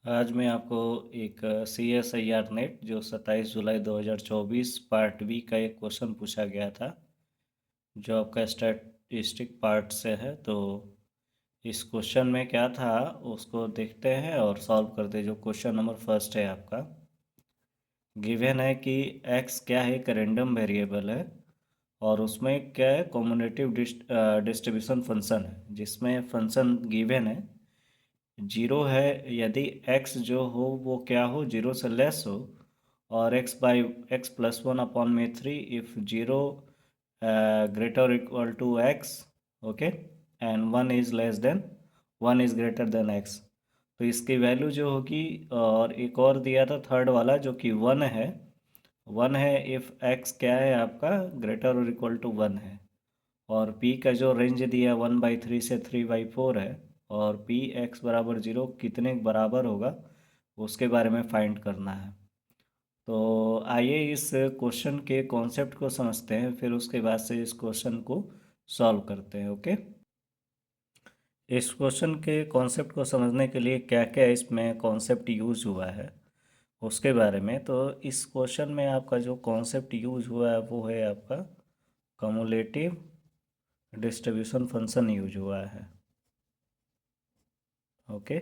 आज मैं आपको एक CSIR नेट जो 27 जुलाई 2024 पार्ट बी का एक क्वेश्चन पूछा गया था, जो आपका स्टैटिस्टिक पार्ट से है। तो इस क्वेश्चन में क्या था उसको देखते हैं और सॉल्व करते हैं। जो क्वेश्चन नंबर फर्स्ट है आपका, गिवन है कि x क्या है, एक रैंडम वेरिएबल है और उसमें क्या है, कॉम्युटेटिव डिस्ट्रीब्यूशन फंक्शन है, जिसमें फंक्शन गिवन है जीरो है यदि x जो हो वो क्या हो, जीरो से लेस हो, और x/x+1/3 if zero greater equal to x, okay, and one is less than, one is greater than x। तो इसकी वैल्यू जो होगी, और एक और दिया था थर्ड वाला जो कि वन है, वन है इफ x क्या है आपका, ग्रेटर और इक्वल टू वन है। और p का जो रेंज दिया 1/3 से 3/4 है, और p x बराबर जीरो कितने के बराबर होगा उसके बारे में फाइंड करना है। तो आइए इस क्वेश्चन के कॉन्सेप्ट को समझते हैं, फिर उसके बाद से इस क्वेश्चन को सॉल्व करते हैं। ओके, इस क्वेश्चन के कॉन्सेप्ट को समझने के लिए क्या क्या इसमें कॉन्सेप्ट यूज हुआ है उसके बारे में। तो इस क्वेश्चन में आपका जो कॉन्सेप्ट यूज हुआ है वो है आपका कम्युलेटिव डिस्ट्रीब्यूशन फंक्शन यूज हुआ है। ओके,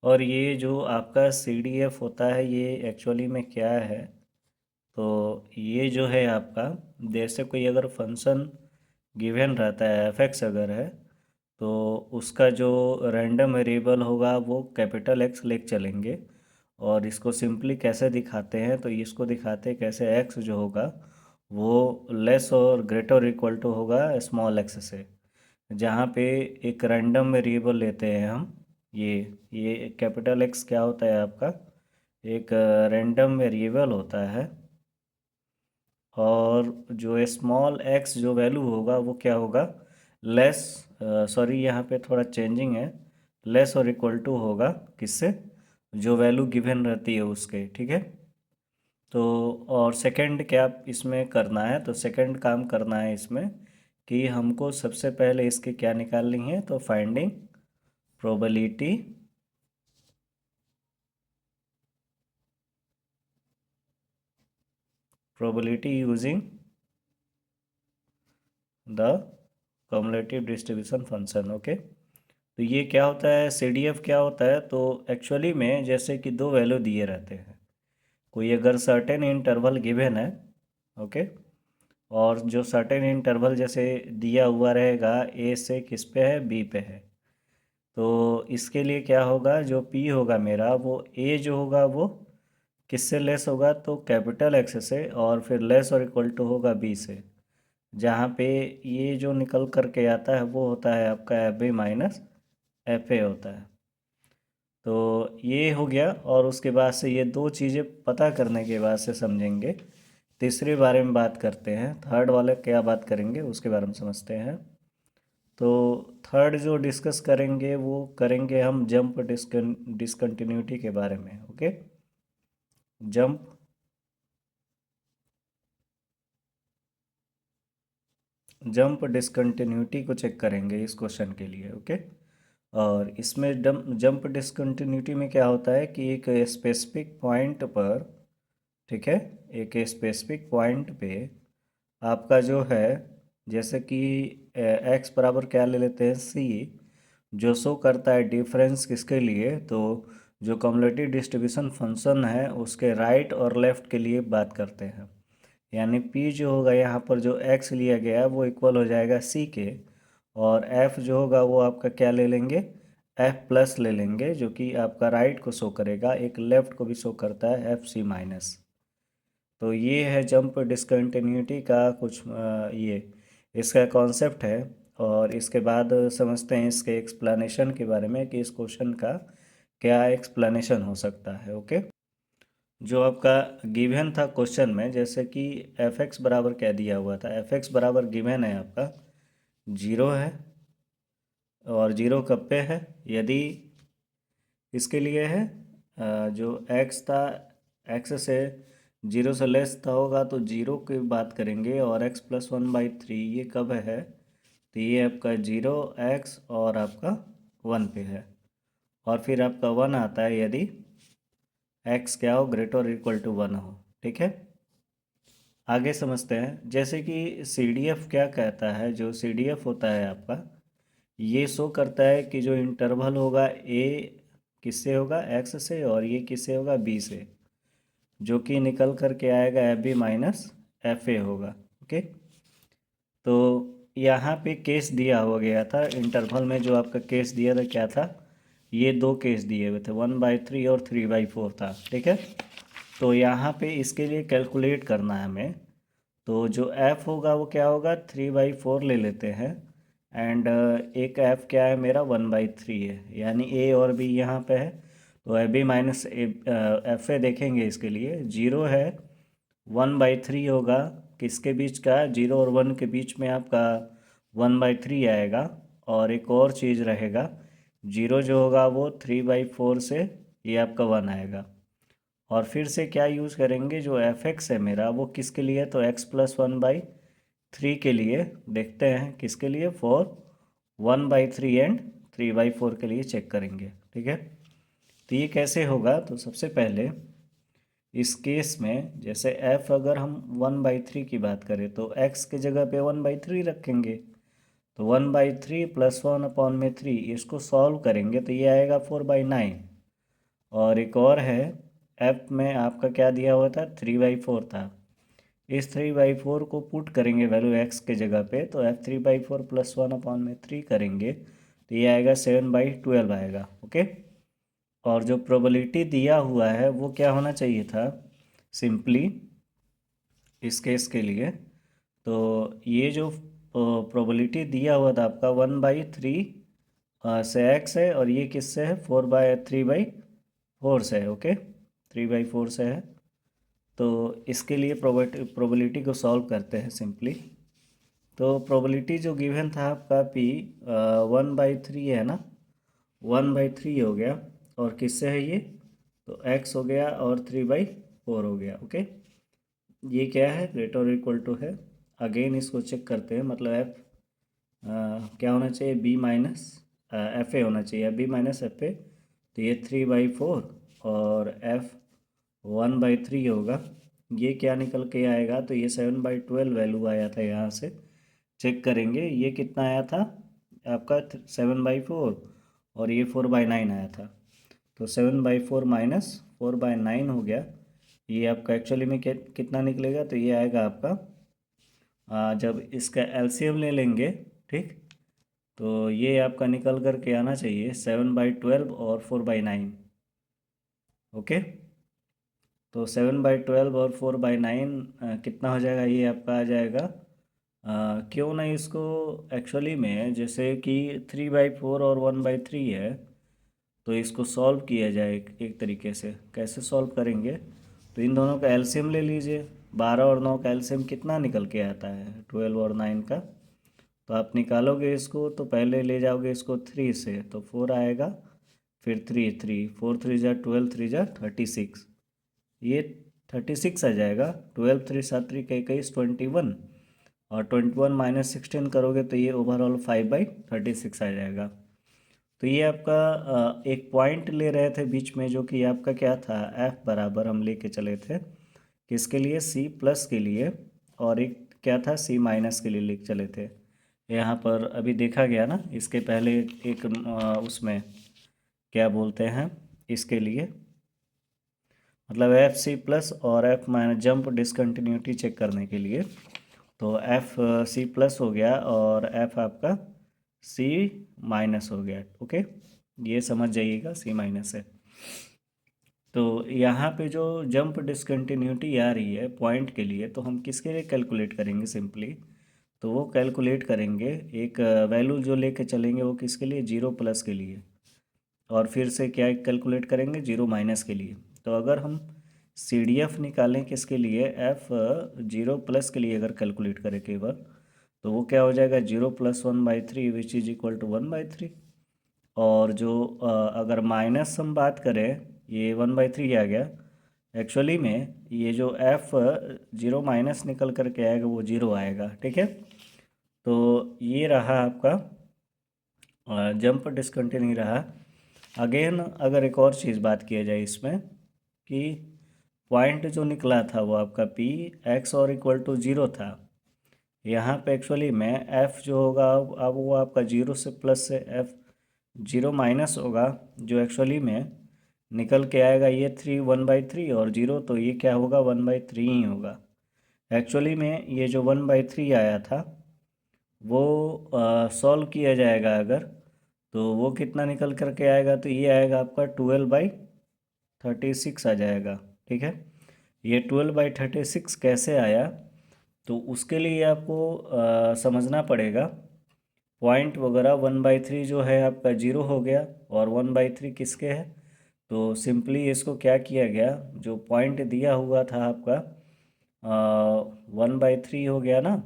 और ये जो आपका CDF होता है ये एक्चुअली में क्या है, तो ये जो है आपका, जैसे कोई अगर फंक्शन गिवन रहता है f(x) अगर है, तो उसका जो रैंडम वेरिएबल होगा वो कैपिटल X लेके चलेंगे। और इसको सिंपली कैसे दिखाते हैं, तो इसको दिखाते हैं कैसे x जो होगा वो लेस और ग्रेटर इक्वल टू होगा स्मॉल x से, जहाँ पे एक रैंडम वेरिएबल लेते हैं हम। ये कैपिटल X क्या होता है आपका, एक रैंडम वेरिएबल होता है। और जो स्मॉल x जो वैल्यू होगा वो क्या होगा, लेस, सॉरी यहाँ पे थोड़ा चेंजिंग है, लेस और इक्वल टू होगा किससे, जो वैल्यू गिवन रहती है उसके, ठीक है। तो और सेकंड क्या इसमें करना है, तो सेकंड काम करना है इसमें कि हमको सबसे पहले इसकी क्या निकालनी है, तो finding probability using the cumulative distribution function. Okay, तो ये क्या होता है, CDF क्या होता है, तो एक्चुअली में जैसे कि दो वैल्यू दिए रहते हैं, कोई अगर सर्टेन इंटरवल गिवन है, ओके, और जो सर्टेन इंटरवल जैसे दिया हुआ रहेगा ए से किस पे है, बी पे है, तो इसके लिए क्या होगा, जो पी होगा मेरा वो ए जो होगा वो किससे लेस होगा, तो कैपिटल एक्स से, और फिर लेस और इक्वल टू होगा बी से, जहाँ पे ये जो निकल करके आता है वो होता है आपका FB-FA होता है। तो ये हो गया, और उसके बाद से ये दो चीज़ें पता करने के बाद से समझेंगे, तीसरे बारे में बात करते हैं, थर्ड वाले क्या बात करेंगे उसके बारे में समझते हैं। तो थर्ड जो डिस्कस करेंगे वो करेंगे हम जंप डिसकंटिन्यूटी के बारे में। ओके, जंप जंप डिसकंटिन्यूटी को चेक करेंगे इस क्वेश्चन के लिए। ओके, और इसमें जंप डिसकंटिन्यूटी में क्या होता है कि एक स्पेसिफिक पॉइंट पर, ठीक है, एक स्पेसिफिक पॉइंट पे आपका जो है, जैसे कि x बराबर क्या ले लेते हैं, c, जो शो करता है डिफरेंस किसके लिए, तो जो कम्युलेटिव डिस्ट्रीब्यूशन फंक्शन है उसके राइट और लेफ्ट के लिए बात करते हैं। यानी p जो होगा यहाँ पर जो x लिया गया है वो इक्वल हो जाएगा c के, और f जो होगा वो आपका क्या ले लेंगे, f प्लस ले लेंगे, जो कि आपका राइट को शो करेगा, एक लेफ्ट को भी शो करता है FC माइनस। तो ये है जंप डिसकंटिन्यूटी का कुछ ये इसका कॉन्सेप्ट है। और इसके बाद समझते हैं इसके एक्सप्लेनेशन के बारे में कि इस क्वेश्चन का क्या एक्सप्लेनेशन हो सकता है। ओके, जो आपका गिवन था क्वेश्चन में, जैसे कि f(x) बराबर क्या दिया हुआ था, f(x) बराबर गिवन है आपका जीरो है, और जीरो कब पे है, यदि इसके लिए है जो x था, x से जीरो से लेस था होगा तो जीरो की बात करेंगे, और x+1/3 ये कब है, तो ये आपका 0x और आपका 1 पे है, और फिर आपका 1 आता है यदि x क्या हो, ग्रेटर और इक्वल टू 1 हो। ठीक है, आगे समझते हैं। जैसे कि CDF क्या कहता है, जो CDF होता है आपका, ये शो करता है कि जो इंटरवल होगा A किससे होगा, x से, और ये किससे होगा, B से, जो कि निकल कर के आएगा FB माइनस FA होगा। ओके, तो यहाँ पे केस दिया हुआ गया था इंटरवल में, जो आपका केस दिया था क्या था, ये दो केस दिए हुए थे, 1/3 और 3/4 था। ठीक है, तो यहाँ पे इसके लिए कैलकुलेट करना है हमें। तो जो f होगा वो क्या होगा, 3/4 ले लेते हैं, एंड एक f क्या है मेरा, 1/3 है, यानी a और b यहाँ पे है। तो FB माइनस FA देखेंगे, इसके लिए 0 है, 1/3 होगा, किसके बीच का, 0 और 1 के बीच में आपका 1/3 आएगा, और एक और चीज़ रहेगा, 0 जो होगा वो 3/4 से ये आपका 1 आएगा। और फिर से क्या यूज़ करेंगे, जो fx है मेरा वो किसके लिए, तो x+1/3 के लिए देखते हैं, किसके लिए, फॉर 1/3 एंड 3/4 के लिए चेक करेंगे। ठीक है, तो ये कैसे होगा, तो सबसे पहले इस केस में जैसे f अगर हम 1/3 की बात करें तो x के जगह पे 1/3 रखेंगे, तो 1/3 + 1/3 इसको सॉल्व करेंगे तो ये आएगा 4/9। और एक और है, f में आपका क्या दिया हुआ था, 3/4 था, इस 3/4 को पुट करेंगे वैल्यू x के जगह पे, तो f 3/4 + 1/3 करेंगे तो ये आएगा 7/12 आएगा। ओके, और जो प्रोबेबिलिटी दिया हुआ है वो क्या होना चाहिए था, सिंपली इस केस के लिए, तो ये जो प्रोबेबिलिटी दिया हुआ था आपका 1/3 से x है, और ये किससे है, 3/4 से है। ओके, 3/4 से है, तो इसके लिए प्रोबेबिलिटी को सॉल्व करते हैं सिंपली। तो प्रोबेबिलिटी जो गिवन था आपका p 1/3 है ना, 1/3 हो गया, और किससे है ये, तो x हो गया और 3/4 हो गया। ओके, ये क्या है, ग्रेटर और इक्वल टू है। अगेन इसको चेक करते हैं, मतलब f क्या होना चाहिए, b माइनस FA होना चाहिए, b माइनस FA, तो ये 3/4 और f 1/3 होगा, ये क्या निकल के आएगा, तो ये 7/12 वैल्यू आया था, यहाँ से चेक करेंगे ये कितना आया था आपका, 7/4, और ये 4/9 आया था, तो 7/4 माइनस 4/9 हो गया। ये आपका एक्चुअली में कितना निकलेगा, तो ये आएगा आपका जब इसका LCM ले लेंगे, ठीक, तो ये आपका निकल कर के आना चाहिए 7/12 और 4/9। ओके, तो 7/12 और 4/9 कितना हो जाएगा, ये आपका आ जाएगा, क्यों नहीं इसको एक्चुअली में, जैसे कि 3/4 और 1/3 है, तो इसको सॉल्व किया जाए एक तरीके से। कैसे सॉल्व करेंगे, तो इन दोनों का एलसीएम ले लीजिए, 12 और 9 का एलसीएम कितना निकल के आता है, 12 और 9 का, तो आप निकालोगे इसको, तो पहले ले जाओगे इसको 3 से, तो 4 आएगा, फिर 3 3 4 3 जा 12, 3 जा 36, ये 36 आ जाएगा। 12 3 7 3 का 21, 21, और 21 माइनस 16 करोगे तो ये ओवरऑल 5/36 आ जाएगा। तो ये आपका एक पॉइंट ले रहे थे बीच में, जो कि आपका क्या था, f बराबर हम लेके चले थे किसके लिए, C+ के लिए, और एक क्या था, C- के लिए लेके चले थे। यहाँ पर अभी देखा गया ना, इसके पहले एक उसमें क्या बोलते हैं इसके लिए, मतलब FC+ और F- जंप डिसकंटिन्यूटी चेक करने के लिए, तो FC+ हो गया और F आपका C- हो गया। ओके, ये समझ जाइएगा, C- है। तो यहाँ पे जो जंप डिसकंटिन्यूटी आ रही है पॉइंट के लिए, तो हम किसके लिए कैलकुलेट करेंगे सिंपली, तो वो कैलकुलेट करेंगे एक वैल्यू जो लेके चलेंगे, वो किसके लिए, 0+ के लिए, और फिर से क्या कैलकुलेट करेंगे, 0- के लिए। तो अगर हम CDF निकालें किसके लिए, f 0+ के लिए अगर कैलकुलेट करें केवल, तो वो क्या हो जाएगा, 0 + 1/3 विच इज इक्वल टू 1/3। और जो अगर माइनस हम बात करें, ये 1/3 आ गया, एक्चुअली में ये जो f 0- निकल करके आएगा वो 0 आएगा। ठीक है, तो ये रहा आपका जंप डिस्कंटिन्यू रहा। अगेन अगर एक और चीज़ बात किया जाए इसमें कि पॉइंट जो निकला था वो आपका पी एक्स और इक्वल टू ज़ीरो था। यहाँ पे एक्चुअली में एफ़ जो होगा अब वो आपका जीरो से प्लस से एफ़ जीरो माइनस होगा, जो एक्चुअली में निकल के आएगा ये 3 1/3 और जीरो, तो ये क्या होगा 1/3 ही होगा। एक्चुअली में ये जो 1/3 आया था वो सॉल्व किया जाएगा अगर, तो वो कितना निकल करके आएगा, तो ये आएगा आपका 12/36 आ जाएगा। ठीक है, ये 12/36 कैसे आया, तो उसके लिए आपको समझना पड़ेगा पॉइंट वगैरह। 1/3 जो है आपका जीरो हो गया और 1/3 किसके है, तो सिंपली इसको क्या किया गया, जो पॉइंट दिया हुआ था आपका 1/3 हो गया ना,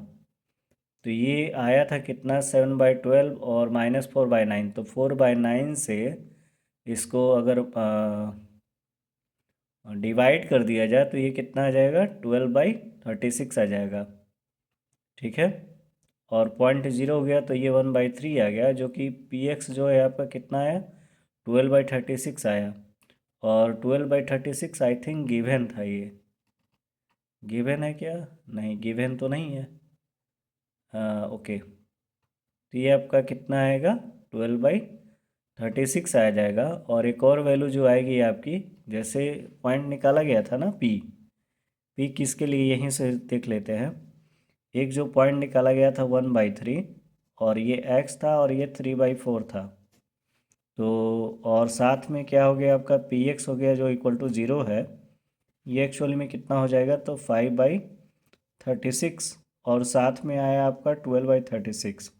तो ये आया था कितना 7/12 और -4/9, तो 4/9 से इसको अगर डिवाइड कर दिया जाए तो ये कितना आ जाएगा 12/36 आ जाएगा। ठीक है, और पॉइंट ज़ीरो हो गया तो ये 1/3 आ गया, जो कि पी एक्स जो है आपका कितना आया 12/36 आया। और 12/36 आई थिंक गिवन था, ये गिवन है क्या, नहीं गिवन तो नहीं है। हाँ ओके, तो ये आपका कितना आएगा 12/36 आ जाएगा। और एक और वैल्यू जो आएगी आपकी, जैसे पॉइंट निकाला गया था ना पी, पी किसके लिए यहीं से देख लेते हैं। एक जो पॉइंट निकाला गया था 1/3 और ये एक्स था और ये 3/4 था, तो और साथ में क्या हो गया आपका पी एक्स हो गया जो इक्वल टू ज़ीरो है, ये एक्चुअली में कितना हो जाएगा, तो 5/36 और साथ में आया आपका 12/36।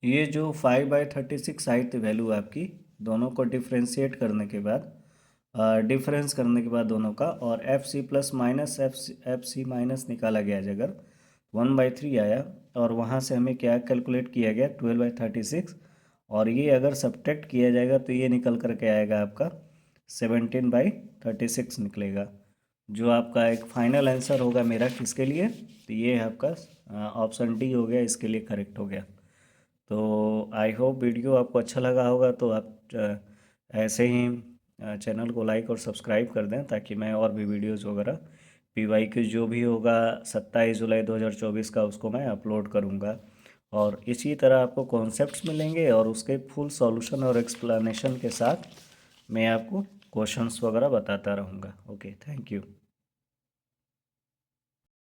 ये जो 5/36 आई थी वैल्यू आपकी, दोनों को डिफ्रेंशिएट करने के बाद, डिफरेंस करने के बाद दोनों का, और F C plus minus F C minus निकाला गया अगर 1/3 आया, और वहाँ से हमें क्या कैलकुलेट किया गया 12/36, और ये अगर सब्ट्रैक्ट किया जाएगा तो ये निकल करके आएगा आपका 17/36 निकलेगा, जो आपका एक फाइनल आंसर होगा मेरा किसके लिए, तो ये है आपका ऑप्शन डी हो गया, इसके लिए करेक्ट हो गया। तो आई होप वीडियो आपको अच्छा लगा होगा, तो आप ऐसे ही चैनल को लाइक और सब्सक्राइब कर दें, ताकि मैं और भी वीडियोस वगैरह पीवाई क्यू जो भी होगा 27 जुलाई 2024 का उसको मैं अपलोड करूँगा। और इसी तरह आपको कॉन्सेप्ट्स मिलेंगे और उसके फुल सॉल्यूशन और एक्सप्लेनेशन के साथ मैं आपको क्वेश्चंस वगैरह बताता रहूँगा। Okay, thank you.